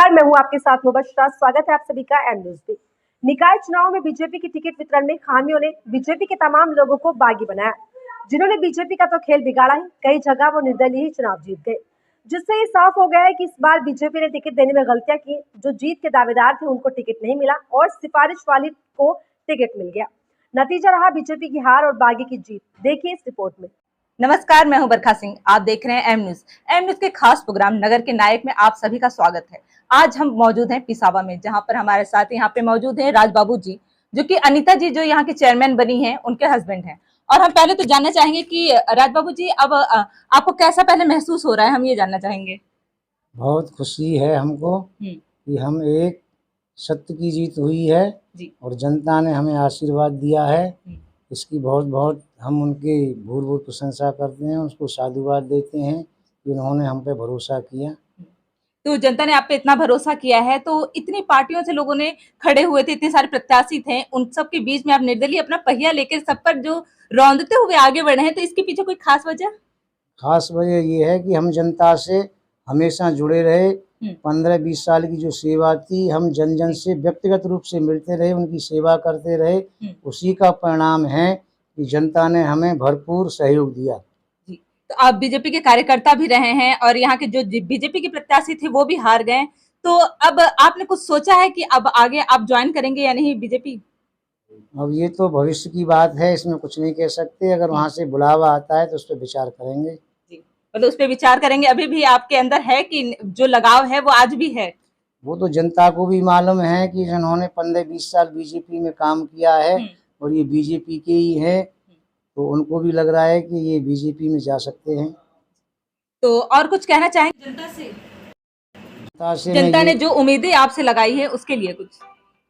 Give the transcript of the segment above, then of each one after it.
नमस्कार, मैं हूं आपके साथ मुबशरा। स्वागत है आप सभी का एम न्यूज पे। निकाय चुनाव में बीजेपी की टिकट वितरण में खामियों ने बीजेपी के तमाम लोगों को बागी बनाया। जिन्होंने बीजेपी का तो खेल बिगाड़ा है, कई जगह वो निर्दलीय ही चुनाव जीत गए, जिससे ये साफ हो गया है कि इस बार बीजेपी ने टिकट देने में गलतियां की। जो जीत के दावेदार थे उनको टिकट नहीं मिला और सिफारिश वाली को टिकट मिल गया। नतीजा रहा बीजेपी की हार और बागी की जीत। देखिए इस रिपोर्ट में। नमस्कार, मैं हूं बरखा सिंह। आप देख रहे हैं एम न्यूज। एम न्यूज के खास प्रोग्राम नगर के नायक में आप सभी का स्वागत है। आज हम मौजूद हैं पिसावा में, जहां पर हमारे साथ यहाँ पे मौजूद हैं राजबाबू जी, जो कि अनीता जी जो यहाँ के चेयरमैन बनी हैं उनके हस्बैंड हैं। और हम पहले तो जानना चाहेंगे कि राजबाबू जी, अब आपको कैसा पहले महसूस हो रहा है, हम ये जानना चाहेंगे। बहुत खुशी है हमको कि हम एक सत्य की जीत हुई है जी। और जनता ने हमें आशीर्वाद दिया है। इसकी बहुत बहुत हम उनकी भूर भूर प्रशंसा करते हैं, उसको साधुवाद देते हैं कि उन्होंने हम पे भरोसा किया। तो जनता ने आप पे इतना भरोसा किया है, तो इतनी पार्टियों से लोगों ने खड़े हुए थे, इतने सारे प्रत्याशी थे, उन सब के बीच में आप निर्दलीय अपना पहिया लेकर सब पर जो रौंदते हुए आगे बढ़े हैं, तो इसके पीछे कोई खास वजह? खास वजह ये है कि हम जनता से हमेशा जुड़े रहे। 15-20 साल की जो सेवा थी, हम जन जन से व्यक्तिगत रूप से मिलते रहे, उनकी सेवा करते रहे। उसी का परिणाम है कि जनता ने हमें भरपूर सहयोग दिया। तो आप बीजेपी के कार्यकर्ता भी रहे हैं और यहाँ के जो बीजेपी के प्रत्याशी थे वो भी हार गए, तो अब आपने कुछ सोचा है कि अब आगे आप ज्वाइन करेंगे या नहीं बीजेपी? अब ये तो भविष्य की बात है, इसमें कुछ नहीं कह सकते। अगर वहाँ से बुलावा आता है तो उस पर विचार करेंगे। जी, मतलब उस पर विचार करेंगे। अभी भी आपके अंदर है कि जो लगाव है वो आज भी है? वो तो जनता को भी मालूम है कि जिन्होंने 15-20 साल बीजेपी में काम किया है और ये बीजेपी के ही है, तो उनको भी लग रहा है कि ये बीजेपी में जा सकते हैं। तो और कुछ कहना चाहेंगे जनता से? जनता ने जो उम्मीदें आपसे लगाई है उसके लिए कुछ?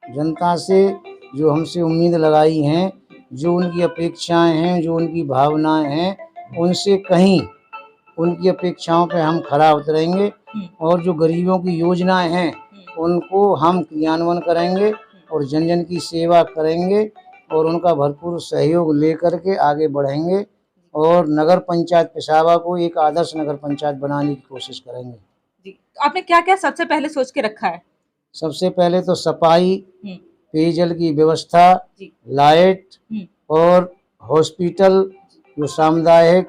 जनता से जो हमसे उम्मीद लगाई हैं, जो उनकी अपेक्षाएं हैं, जो उनकी भावनाएं हैं, उनसे कहीं उनकी अपेक्षाओं पे हम खरा उतरेंगे और जो गरीबों की योजनाएं हैं उनको हम क्रियान्वयन करेंगे और जन जन की सेवा करेंगे और उनका भरपूर सहयोग लेकर के आगे बढ़ेंगे और नगर पंचायत पिसावा को एक आदर्श नगर पंचायत बनाने की कोशिश करेंगे। जी, तो आपने क्या क्या सबसे पहले सोच के रखा है? सबसे पहले तो सफाई, पेयजल की व्यवस्था, लाइट और हॉस्पिटल, जो सामुदायिक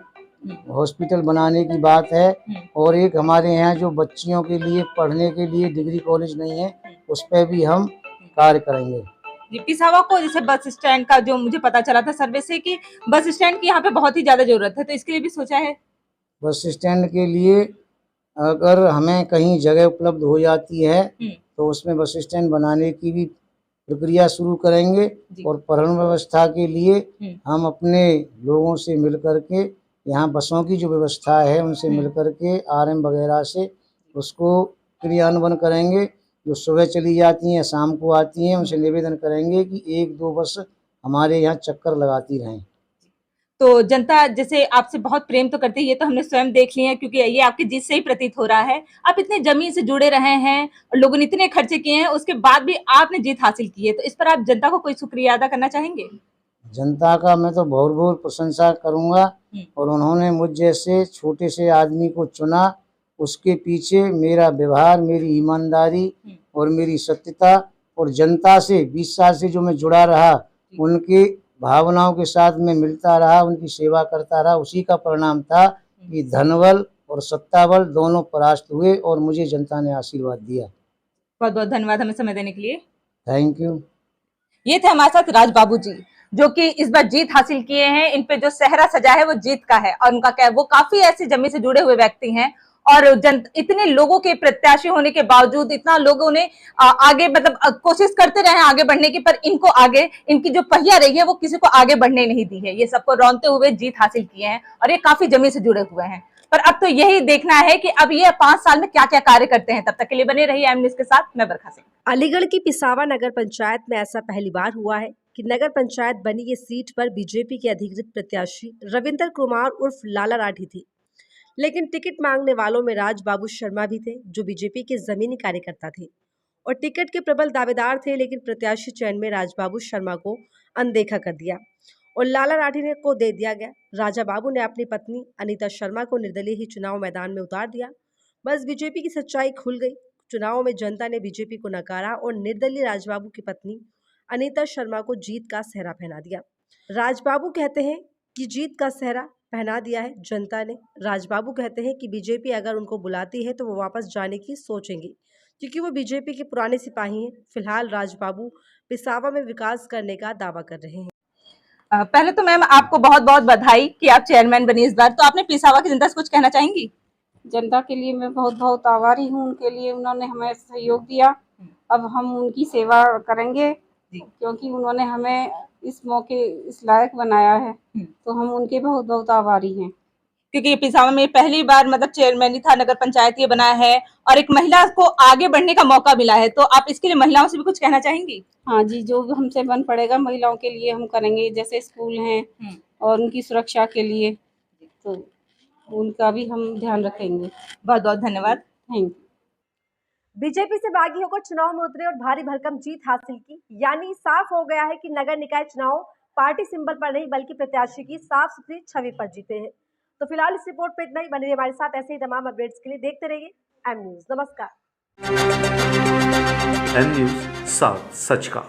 हॉस्पिटल बनाने की बात है। और एक हमारे यहाँ जो बच्चियों के लिए पढ़ने के लिए डिग्री कॉलेज नहीं है, उस पर भी हम कार्य करेंगे। जी, पिसावा को जैसे बस स्टैंड का जो मुझे पता चला था सर्वे से कि बस स्टैंड की यहाँ पे बहुत ही ज्यादा जरूरत है, तो इसके लिए भी सोचा है? बस स्टैंड के लिए अगर हमें कहीं जगह उपलब्ध हो जाती है तो उसमें बस स्टैंड बनाने की भी प्रक्रिया शुरू करेंगे और परिवहन व्यवस्था के लिए हम अपने लोगों से मिलकर के यहाँ बसों की जो व्यवस्था है उनसे मिलकर के आरएम वगैरह से उसको क्रियान्वयन करेंगे। जो सुबह चली जाती हैं, शाम को आती हैं, उनसे निवेदन करेंगे कि 1-2 बस हमारे यहाँ चक्कर लगाती रहें। तो जनता जैसे आपसे बहुत प्रेम तो करती है, ये तो हमने स्वयं देख लिया है, क्योंकि ये आपकी जीत से ही प्रतीत हो रहा है। आप इतने जमीन से जुड़े रहे हैं और लोगों ने इतने खर्चे किए हैं, उसके बाद भी आपने जीत हासिल की है, तो इस पर आप जनता को कोई शुक्रिया अदा करना चाहेंगे? जनता का मैं तो बहुत बहुत प्रशंसा करूंगा और उन्होंने मुझ जैसे छोटे से आदमी को चुना। उसके पीछे मेरा व्यवहार, मेरी ईमानदारी और मेरी सत्यता और जनता से 20 साल से जो मैं जुड़ा रहा, उनकी भावनाओं के साथ मैं मिलता रहा, उनकी सेवा करता रहा, उसी का परिणाम था कि धनबल और सत्ताबल दोनों परास्त हुए और मुझे जनता ने आशीर्वाद दिया। बहुत बहुत धन्यवाद हमें समय देने के लिए। Thank you. ये थे हमारे साथ राजबाबू जी, जो कि इस बार जीत हासिल किए हैं। इन पे जो सेहरा सजा है वो जीत का है और उनका क्या, वो काफी ऐसी जमीन से जुड़े हुए व्यक्ति हैं और इतने लोगों के प्रत्याशी होने के बावजूद इतना लोगों ने आगे मतलब कोशिश करते रहे आगे बढ़ने की, पर इनको आगे इनकी जो पहिया रही है वो किसी को आगे बढ़ने नहीं दी है। ये सबको रौंदते हुए जीत हासिल किए हैं और ये काफी जमीन से जुड़े हुए हैं। पर अब तो यही देखना है कि अब ये 5 साल में क्या क्या कार्य करते हैं। तब तक के लिए बने रहिए एम न्यूज के साथ। मैं बरखा सिंह। अलीगढ़ की पिसावा नगर पंचायत में ऐसा पहली बार हुआ है कि नगर पंचायत बनी ये सीट पर बीजेपी के अधिकृत प्रत्याशी रविंदर कुमार उर्फ लाला राठी थी, लेकिन टिकट मांगने वालों में राजबाबू शर्मा भी थे, जो बीजेपी के जमीनी कार्यकर्ता थे और टिकट के प्रबल दावेदार थे। लेकिन प्रत्याशी चयन में राजबाबू शर्मा को अनदेखा कर दिया और लाला राठी ने को दे दिया गया। राजा बाबू ने अपनी पत्नी अनीता शर्मा को निर्दलीय ही चुनाव मैदान में उतार दिया। बस बीजेपी की सच्चाई खुल गई। चुनाव में जनता ने बीजेपी को नकारा और निर्दलीय राजबाबू की पत्नी अनीता शर्मा को जीत का सेहरा पहना दिया। राजबाबू कहते हैं कि जीत का सेहरा पहना दिया है जनता ने। राजबाबू कहते हैं कि बीजेपी अगर उनको बुलाती है तो वो वापस जाने की सोचेंगे, क्योंकि वो बीजेपी के पुराने सिपाही हैं। फिलहाल राजबाबू पिसावा में विकास करने का दावा कर रहे हैं। पहले तो मैम आपको बहुत बहुत बधाई कि आप चेयरमैन बनी इस बार। तो आपने पिसावा की जनता से कुछ कहना चाहेंगी? जनता के लिए मैं बहुत बहुत आभारी हूँ, उनके लिए उन्होंने हमें सहयोग दिया। अब हम उनकी सेवा करेंगे क्योंकि उन्होंने हमें इस मौके इस लायक बनाया है, तो हम उनके बहुत बहुत आभारी हैं। क्योंकि पिसावा में पहली बार मतलब चेयरमैन ही था, नगर पंचायत ये बनाया है और एक महिला को आगे बढ़ने का मौका मिला है, तो आप इसके लिए महिलाओं से भी कुछ कहना चाहेंगी? हाँ जी, जो भी हमसे बन पड़ेगा महिलाओं के लिए हम करेंगे, जैसे स्कूल हैं और उनकी सुरक्षा के लिए, तो उनका भी हम ध्यान रखेंगे। बहुत बहुत धन्यवाद। Thank you. बीजेपी से बागी होकर चुनाव में उतरे और भारी भरकम जीत हासिल की, यानी साफ हो गया है कि नगर निकाय चुनाव पार्टी सिंबल पर नहीं बल्कि प्रत्याशी की साफ सुथरी छवि पर जीते हैं। तो फिलहाल इस रिपोर्ट पे इतना ही। बने रहिए हमारे साथ ऐसे ही तमाम अपडेट्स के लिए। देखते रहिए एम न्यूज। नमस्कार। एम न्यूज, साथ सच का।